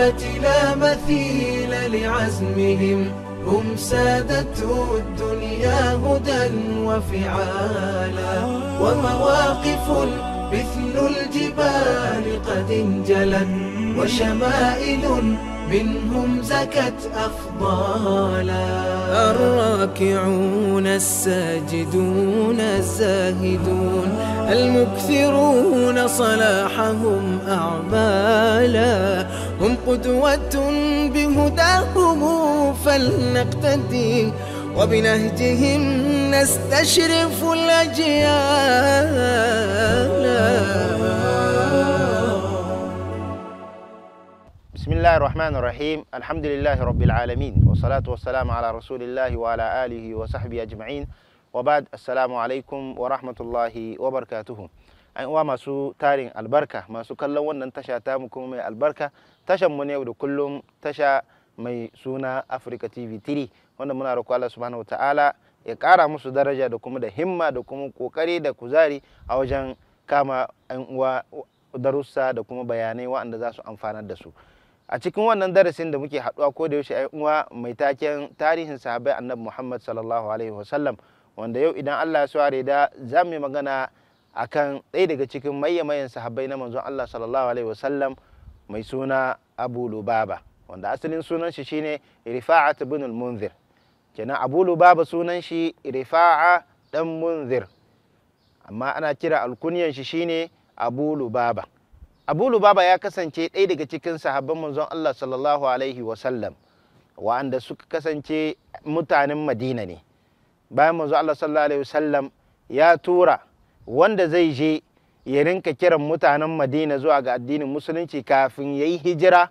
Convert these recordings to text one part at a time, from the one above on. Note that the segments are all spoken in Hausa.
الصحابة لا مثيل لعزمهم هم سادته الدنيا هدى وفعالا ومواقف مثل الجبال قد انجلت وشمائل منهم زكت أفضالا الراكعون الساجدون الزاهدون المكثرون صلاحهم أعمالا هم قدوة بهداهم فلنقتدي وبنهجهم نستشرف الأجيال. بسم الله الرحمن الرحيم. الحمد لله رب العالمين والصلاة والسلام على رسول الله وعلى آله وصحبه أجمعين وبعد. السلام عليكم ورحمة الله وبركاته. أي وماسو تارين البركة ماسو كلهم ونن تشا تامكم البركة تشا من يود كلهم تشا mai suna Africa TV3 wanda muna roƙo Allah subhanahu wataala ya ƙara musu daraja da kuma da himma da kuma kokari da kuzari a wajen kama ɗan uwa darussa da kuma bayanai waɗanda za su amfanar da su. A cikin wannan darasin da muke haɗuwa ko da yaushe ɗan uwa mai taken tarihin sahabbai Annabi Muhammad sallallahu alaihi wasallam, wanda yau idan Allah ya sware da za mu yi magana akan ɗaya daga cikin mayan sahabbai na manzon Allah sallallahu alaihi wasallam mai suna Abu Lubaba, wanda asalin sunan shi shine Rifa'at ibn al-Munzir. Kenan Abu Lubaba sunan shi Rifa'a dan Munzir, amma ana kira alkunyan shi shine Abu Lubaba. Abu Lubaba ya kasance ɗaya daga cikin sahabban manzon Allah sallallahu alaihi wasallam wa'anda suka kasance mutanen Madina ne. Bayan manzon Allah sallallahu alaihi wasallam ya tura wanda zai je ya rinka kiran mutanen Madina zuwa ga addinin musulunci kafin yayi hijira.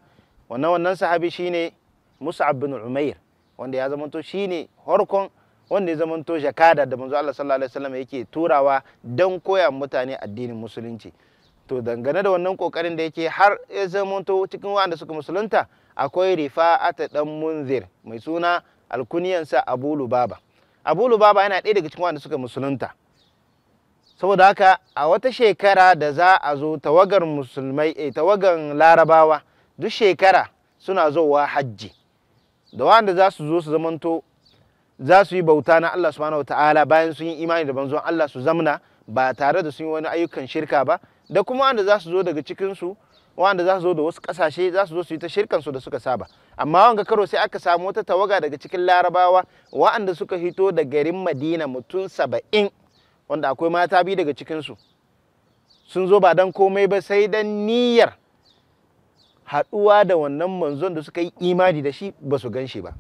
Wannan sahabi shine Mus'ab bin Umair, wanda ya zamanto shine harkon wanda ya zamanto jakada da manzo Allah sallallahu alaihi wasallam yake turawa don koya mutane addinin musulunci. To dangane da wannan kokarin da yake har ya zamanto cikin wanda suka musulunta akwai Rifa'at dan Munzir mai suna alkuniyansa Abu Lubaba. Abu Lubaba yana ɗaya daga cikin wanda suka musulunta. Saboda haka a wata shekara da za a zo tawagar musulmai tawagan Larabawa duk shekara suna zowa hajji, da wanda za su zo su zamanto za su yi bauta na Allah subhanahu wataala bayan sun yi imani da manzon Allah su zamna ba tare da sun yi wani ayyukan shirka ba, da kuma wanda za su zo daga cikinsu wanda za su zo da wasu ƙasashe za su zo su yi ta shirkansu da suka saba. Amma wanga karo sai aka samu wata tawaga daga cikin Larabawa wa'anda suka hito da garin Madina mutum 70, wanda akwai mata biyu daga cikinsu. Sun zo ba dan komai ba sai dan niyyar haɗuwa da wannan manzon da suka yi imani da shi ba su gan shi ba.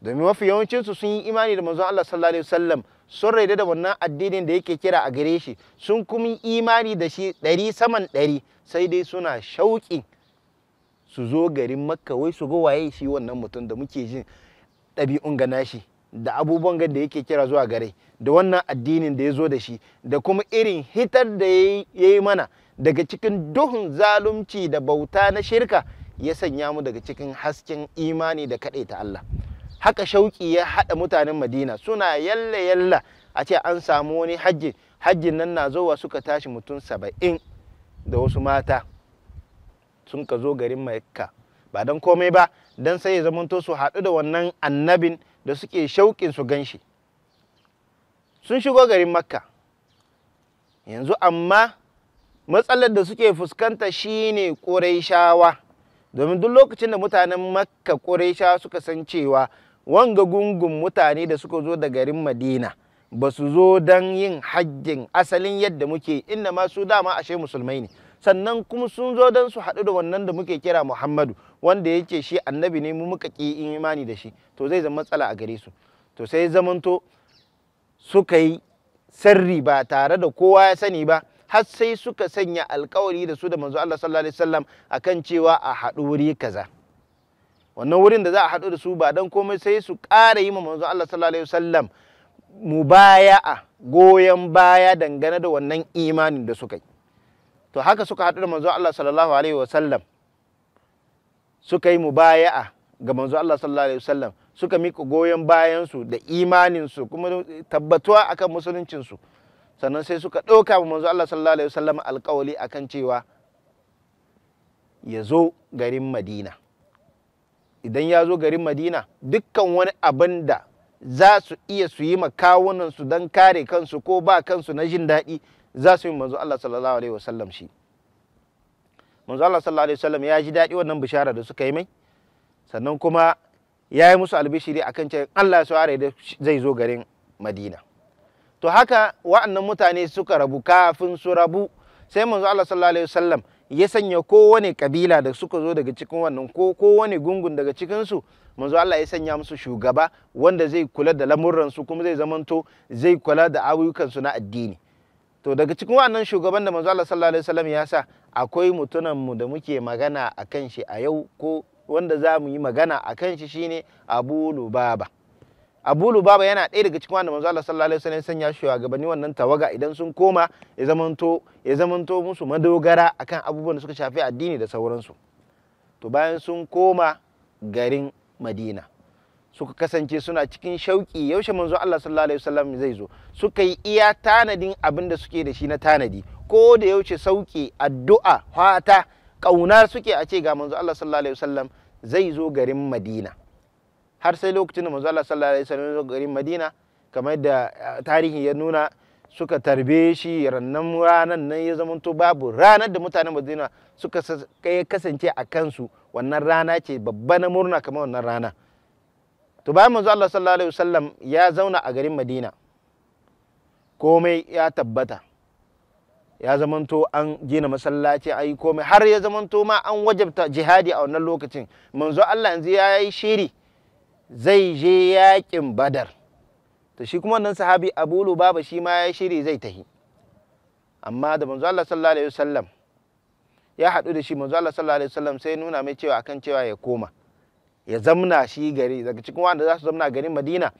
Domin mafi yawancinsu sun yi imani da manzon Allah sallallahu alaihi wasallam, sun raida da wannan addinin da yake kira a gare shi, sun kuma yi imani da shi 100 saman 100, sai dai suna shauƙi su zo garin Makka wai su ga waye shi wannan mutum da muke jin ɗabi'un gana shi da abubuwan da yake kira zuwa gare, da wannan addinin da ya zo da shi, da kuma irin hitar da ya yi mana daga cikin duhun zalunci da bauta na shirka, ya sanya mu daga cikin hasken imani da kaɗaita Allah. Haka shauƙi ya haɗa mutanen Madina suna yalla a ce an samu wani hajjin nan na zowa suka tashi mutum 70 da wasu mata sun ka zo garin Makka ba don komai ba don sai ya zamanto su haɗu da wannan annabin da suke shauƙin su ganshi. Sun shigo garin Makka yanzu, amma matsalar da suke fuskanta shine Qurayshawa, domin duk lokacin da mutanen Makka Qurayshawa suka san cewa wanga gungun mutane da suka zo da garin Madina ba su zo don yin hajjin asalin yadda muke, inda ma su dama ashe musulmai ne, sannan kuma sun zo don su haɗu da wannan da muke kira Muhammadu, wanda yake shi annabi ne mu muka ƙi imani da shi, to zai zama matsala a gare su. To sai zamanto suka yi sirri ba tare da kowa ya sani ba, har sai suka sanya alkawari da su da manzo Allah sallallahu alaihi wasallam akan cewa a haɗu wuri kaza. Wannan wurin da za a haɗu da su ba dan komai sai su ƙara yi ma manzo Allah sallallahu alaihi wasallam mubaya'a, goyon baya dangane da wannan imanin da suka yi. To haka suka haɗu da manzo Allah sallallahu alaihi wasallam, suka yi mubaya'a ga manzo Allah sallallahu alaihi wasallam, suka mika goyon bayansu da imaninsu kuma tabbatuwa akan musuluncinsu. Sannan sai suka ɗauka wa manzo Allah sallallahu alaihi wasallam alƙawali akan cewa ya zo garin Madina. Idan ya zo garin Madina, dukkan wani abin da za su iya su yi makawunansu don kare kansu ko ba kansu na jin daɗi, za su yi manzo Allah sallallahu alaihi wasallam shi. Manzo Allah sallallahu alaihi wasallam ya ji daɗi wannan bishara da suka yi mai, sannan kuma ya yi musu albishiri akan cewa Allah ya so da zai zo garin Madina. To haka wa'annan mutane suka rabu. Kafin su rabu sai manzo Allah sallallahu alaihi wasallam ya sanya kowane kabila da suka zo daga cikin wannan ko kowane gungun daga cikinsu, manzo Allah ya sanya musu shugaba wanda zai kula da lamurransu kuma zai zamanto zai kula da ayyukansu na addini. To daga cikin wannan shugaban da manzo Allah sallallahu alaihi wasallam ya sa, akwai mutunan mu da muke magana akan shi a yau, ko wanda za mu yi magana akan shi shine Abu Lubaba. Abu Lubaba yana ɗaya daga cikin wanda manzo Allah sallallahu alaihi wasallam ya sanya shugabanni wannan tawaga, idan sun koma ya zamanto musu madogara akan abubuwan da suka shafi addini da sauransu. To bayan sun koma garin Madina, suka kasance suna cikin shauki yaushe manzo Allah sallallahu alaihi wasallam zai zo. Suka yi iya tanadin abin da suke da shi na tanadi, ko da yaushe sauki, addu'a, fata, kauna suke a ce ga manzo Allah sallallahu alaihi wasallam zai zo garin Madina. Har sai lokacin da manzo Allah sallallahu alaihi wasallam ya zo garin Madina, kamar da tarihi ya nuna, suka tarbe shi rannan ranan nan ya zamanto babu ranar da mutanen Madina suka kasance a kansu wannan rana ce babba na murna kamar wannan rana. To bayan manzo Allah sallallahu alaihi wasallam ya zauna a garin Madina, komai ya tabbata, ya zamanto an gina masallaci, ayi komai, har ya zamanto ma an wajabta jihadi a wannan lokacin. Manzo Allah yanzu ya yi shiri zai je yakin Badar. To shi kuma wannan sahabi Abu Lubaba shi ma ya shiri zai tahi, amma da manzo Allah sallallahu alaihi wasallam ya haɗu da shi, manzo Allah sallallahu alaihi wasallam sai nuna mai cewa akan cewa ya koma ya zamna shi gari daga cikin wanda za su zamna garin Madina,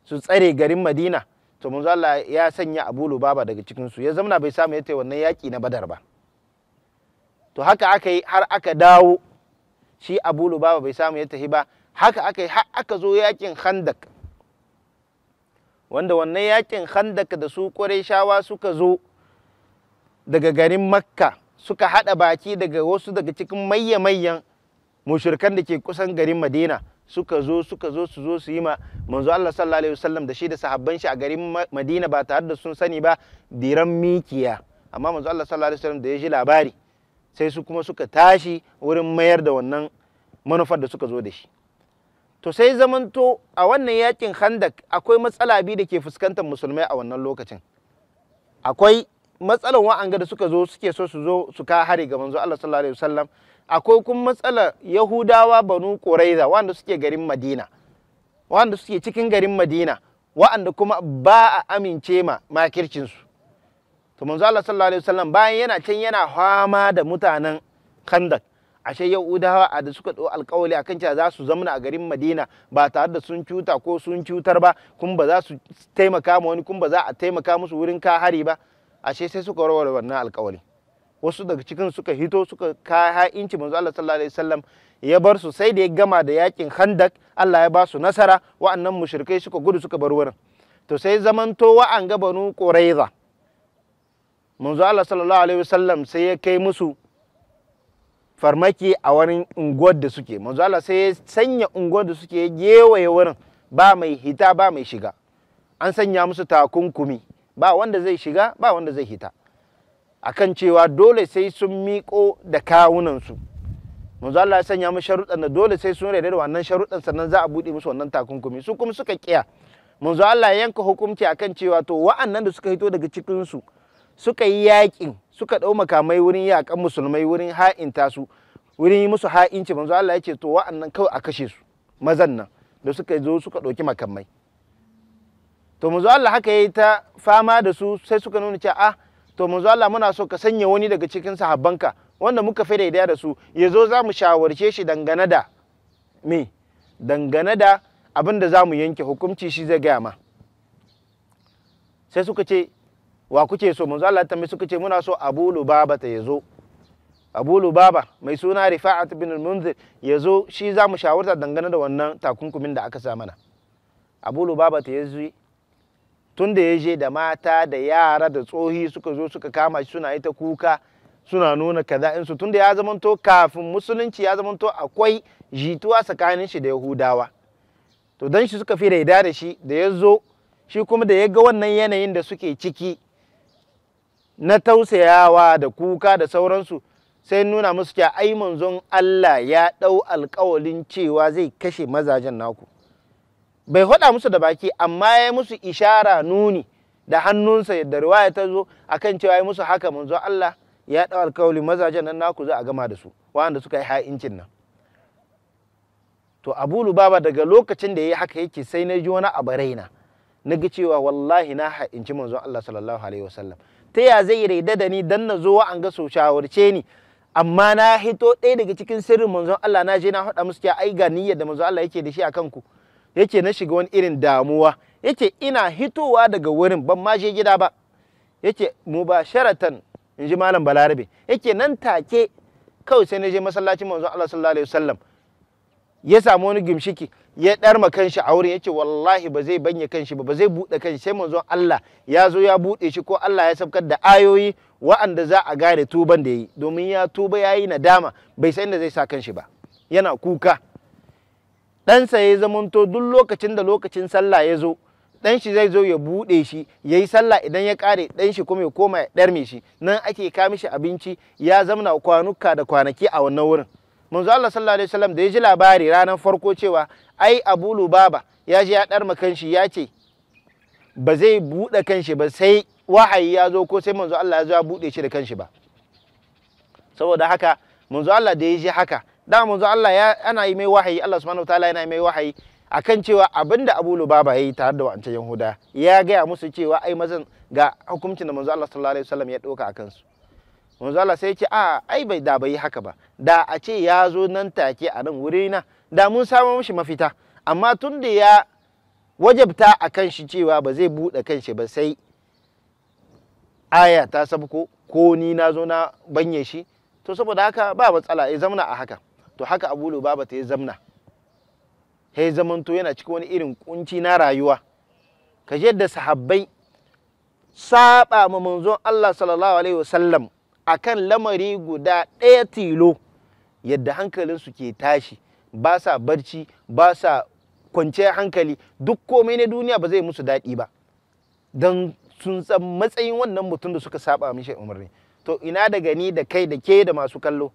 su tsare garin Madina. To manzo Allah ya sanya Abu Lubaba daga cikin su, ya zamna bai samu ya tayi wannan yaki na Badar ba. To haka aka yi har aka dawo, shi Abu Lubaba bai samu ya tahi ba. Haka aka yi har aka zo yakin Khandak, wanda wannan yakin Khandak da su Qurayshawa suka zo daga garin Makka, suka hada baki daga wasu daga cikin mayyan mushrikan da ke kusan garin Madina, suka zo su yi ma manzo Allah sallallahu alaihi wasallam da shi da sahabban shi a garin Madina ba tare da sun sani ba diran mikiya. Amma manzo Allah sallallahu alaihi wasallam da ya ji labari, sai su kuma suka tashi wurin mayar da wannan manufar da suka zo da shi. To sai zamanto a wannan yakin Khandak akwai matsala biyu da ke fuskantar musulmai a wannan lokacin. Akwai matsalan wa'anga da suka zo suke so su zo su ka hari ga manzo Allah sallallahu alaihi wasallam. Akwai kuma matsalar Yahudawa Banu Quraiza wanda suke garin Madina, wanda suke cikin garin Madina, wa'anda kuma ba a amince ma makircinsu. To manzo Allah sallallahu alaihi wasallam bayan yana can yana fama da mutanen Khandak, ashe Yahudawa da suka ɗau alƙawali akan cewa za su zamana a garin Madina ba tare da sun cuta ko sun cutar ba, kuma ba za su taimaka ma wani, kuma ba za a taimaka musu wurin ka hari ba. Ashe sai suka warware wannan alƙawali. Wasu daga cikin suka hito suka ka ha'inci manzo Allah sallallahu alaihi wasallam, ya bar su sai da ya gama da yakin Khandak. Allah ya ba su nasara, wa'annan mushrikai suka gudu suka bar wurin. To sai zamanto wa'anga Banu Quraiza, manzo Allah sallallahu alaihi wasallam sai ya kai musu farmaki a wurin unguwar da suke. Manzo Allah sai ya sanya unguwar da suke gewaye wurin, ba mai hita ba mai shiga. An sanya musu takunkumi, ba wanda zai shiga ba wanda zai hita, akan cewa dole sai sun miƙo da kawunansu. Manzo Allah ya sanya musu sharuɗan da dole sai sun rede da wannan sharuɗan sannan za a buɗe musu wannan takunkumi. Su kuma suka kiya. Manzo Allah ya yanka hukunci akan cewa to wa'annan da suka hito daga cikin su suka yi yaƙin, suka ɗau makamai wurin yaƙan musulmai, wurin ha'inta su, wurin yi musu ha'inci. Manzo Allah ya ce to wa'annan kawai a kashe su, mazan nan da suka zo suka ɗauki makamai. To manzo Allah haka yayi ta fama da su, sai suka nuna cewa to manzo Allah muna so ka sanya wani daga cikin sahabbanka wanda muka fi daidai da su, ya zo za mu shawarce shi dangane da me, dangane da abin da za mu yanke hukunci, shi zai gaya ma. Sai suka ce wa kuke so? Manzo Allah tambaye, suka ce muna so Abu Lubaba ta yazo. Abu Lubaba mai suna Rifa'at bin al-Munzir yazo, shi za mu shawarta dangane da wannan takunkumin da aka sa mana. Abu Lubaba ta yazo, tun da ya je da mata da yara da tsohi suka zo suka kama shi, suna ita kuka, suna nuna kaza in su tunda ya zamanto kafin musulunci ya zamanto akwai jituwa tsakanin shi da Yahudawa, to dan shi suka fi raida da shi da ya zo shi kuma da ya ga wannan yanayin da suke ciki na tausayawa da kuka da sauransu, sai nuna musu cewa ai manzon Allah ya ɗau alƙawalin cewa zai kashe mazajen naku. Bai haɗa musu da baki amma ya musu ishara nuni da hannunsa yadda riwaya ta zo akan cewa ya musu haka, manzon Allah ya ɗau alƙawalin mazajen nan naku za a gama da su waɗanda suka yi ha'incin nan. To Abu Lubaba daga lokacin da ya yi haka yake sai na ji wani abu raina, na ga cewa wallahi na ha'inci manzon Allah sallallahu alaihi wasallam. Ta ya zai raida da ni dan na zo an ga so shawarce ni, amma na hito ɗaya daga cikin sirrin manzon Allah na je na faɗa musu cewa ai ga niyyar da manzon Allah yake da shi a kanku. Yake na shiga wani irin damuwa, yake ina hitowa daga wurin ban ma je gida ba, yake mubasharatan in ji malam Balarabe, yake nan take kawai sai na je masallacin manzon Allah sallallahu alaihi wasallam, ya samu wani gimshiki ya ɗarma kanshi a wurin, yake wallahi ba zai banye kanshi ba zai buɗe kanshi sai manzon Allah ya zo ya buɗe shi ko Allah ya sabkar da ayoyi wa'anda za a gane tuban da yi, domin ya tuba ya yi nadama bai san inda zai sa kanshi ba, yana kuka. Ɗansa ya zamanto duk lokacin da lokacin sallah ya zo ɗan shi zai zo ya buɗe shi ya yi sallah, idan ya ƙare ɗan shi kuma ya koma ya ɗarme shi, nan ake kawo mishi abinci, ya zamana kwanuka da kwanaki a wannan wurin. Manzo Allah sallallahu alaihi wasallam da ya ji labari ranar farko cewa ai Abu Lubaba ya ji ya ɗarma kanshi, ya ce ba zai buɗe kanshi ba sai wahayi ya zo ko sai manzo Allah ya zo ya buɗe shi da kanshi ba. Saboda haka manzo Allah da ya ji haka, da manzo Allah ana yi mai wahayi, Allah subhanahu wataala yana yi mai wahayi akan cewa abinda Abu Lubaba yayi tare da wancan Yahuda, ya gaya musu cewa ai mazan ga hukuncin da manzo Allah sallallahu alaihi wasallam ya ɗauka akan su. Manzo Allah sai ya ce ai bai yi haka ba, da a ce ya zo nan take a nan wuri na da mun samu mishi mafita, amma tun da ya wajabta a kan shi cewa ba zai buɗe kan shi ba sai aya ta sabko ko ni na zo na banye shi, to saboda haka ba matsala ya zamna a haka. To haka Abu Lubaba ta ya zamna, ya zamanto yana cikin wani irin kunci na rayuwa. Ka yadda sahabbai saba ma manzon Allah sallallahu alaihi wasallam akan lamari guda ɗaya tilo, yadda hankalinsu ke tashi, ba sa barci, ba sa kwanciyar hankali, duk komai na duniya ba zai musu daɗi ba, don sun san matsayin wannan mutum da suka saba mishi umarni. To ina da gani da kai da ke da masu kallo,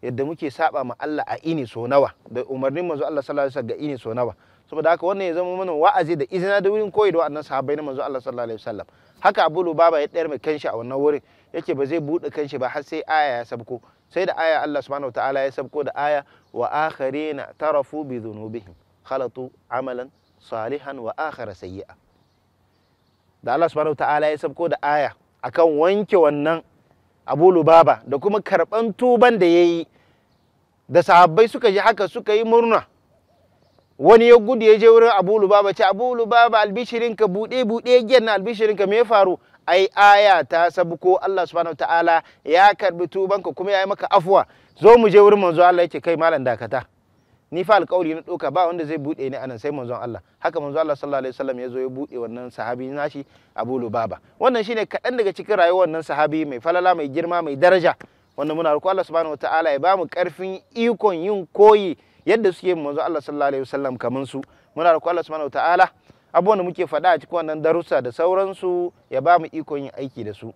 yadda muke saba ma Allah a ini so nawa, da umarnin manzo Allah sallallahu alaihi wasallam ga ini so nawa. Saboda haka wannan ya zama mana wa'azi da izina da wurin koyi da wannan sahabbai na manzo Allah sallallahu alaihi wasallam. Haka Abu Lubaba ya ɗayar mai kanshi a wannan wurin, yake ba zai buɗe kanshi ba har sai aya ya sabko, sai da aya Allah subhanahu wataala ya sabko da aya wa akharina tarafu bi dhunubihim khalatu amalan salihan wa akhara sayyi'a. Da Allah subhanahu wataala ya sabko da aya akan wanke wannan Abu Lubaba da kuma karban tuban da yayi, da sahabbai suka ji haka suka yi murna. Wani ya gudu ya je wurin Abu Lubaba, ce Abu Lubaba albishirinka, buɗe giyan na albishirinka, me ya faru? Ai aya ta sabko, Allah subhanahu wataala ya karbi tubanka kuma ya yi maka afwa, zo mu je wurin manzo Allah. Yake kai malam dakata, ni fa alƙawari na ɗauka ba wanda zai buɗe ni anan sai manzon Allah. Haka manzo Allah sallallahu alaihi wasallam ya zo ya buɗe wannan sahabi nashi Abu Lubaba. Wannan shine kaɗan daga cikin rayuwar wannan sahabi mai falala, mai girma, mai daraja, wanda muna roƙo Allah subhanahu wataala ya ba mu ƙarfin ikon yin koyi yadda suke manzo Allah sallallahu alaihi wasallam kaman su. Muna roƙo Allah subhanahu wataala abubuwan da muke faɗa a cikin wannan darussa da sauransu ya ba mu iko yin aiki da su,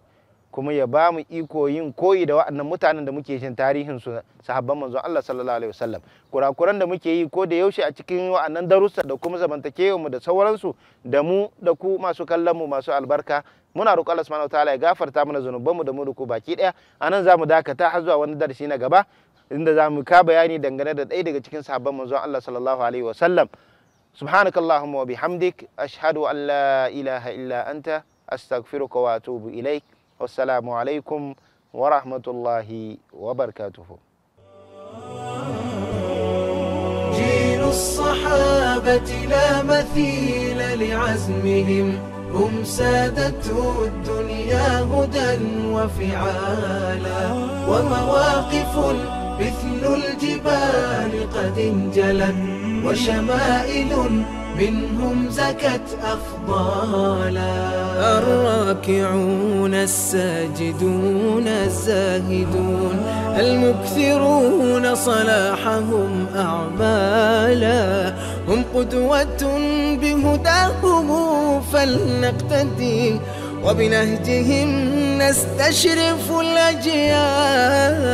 kuma ya ba mu iko yin koyi da waɗannan mutanen da muke jin tarihin su, sahabban manzon Allah sallallahu alaihi wasallam. Kurakuran da muke yi ko da yaushe a cikin waɗannan darussa da kuma zamantakewar mu da sauransu, da mu da ku masu kallon mu masu albarka, muna roƙo Allah subhanahu wataala ya gafarta mana zanubanmu da mu da ku baki ɗaya. Anan zamu dakata har zuwa wani darasi na gaba, inda zamu ka bayani dangane da ɗaya daga cikin sahabban manzon Allah sallallahu alaihi wasallam. سبحانك اللهم وبحمدك أشهد أن لا إله إلا أنت أستغفرك وأتوب إليك والسلام عليكم ورحمة الله وبركاته. جيل الصحابة لا مثيل لعزمهم، هم سادته الدنيا هدى وفعالا، ومواقف مثل الجبال قد انجلت، وشمائل منهم زكت أفضالا. الراكعون الساجدون الزاهدون المكثرون صلاحهم أعمالا، هم قدوة بهداهم فلنقتدي وبنهجهم نستشرف الأجيال.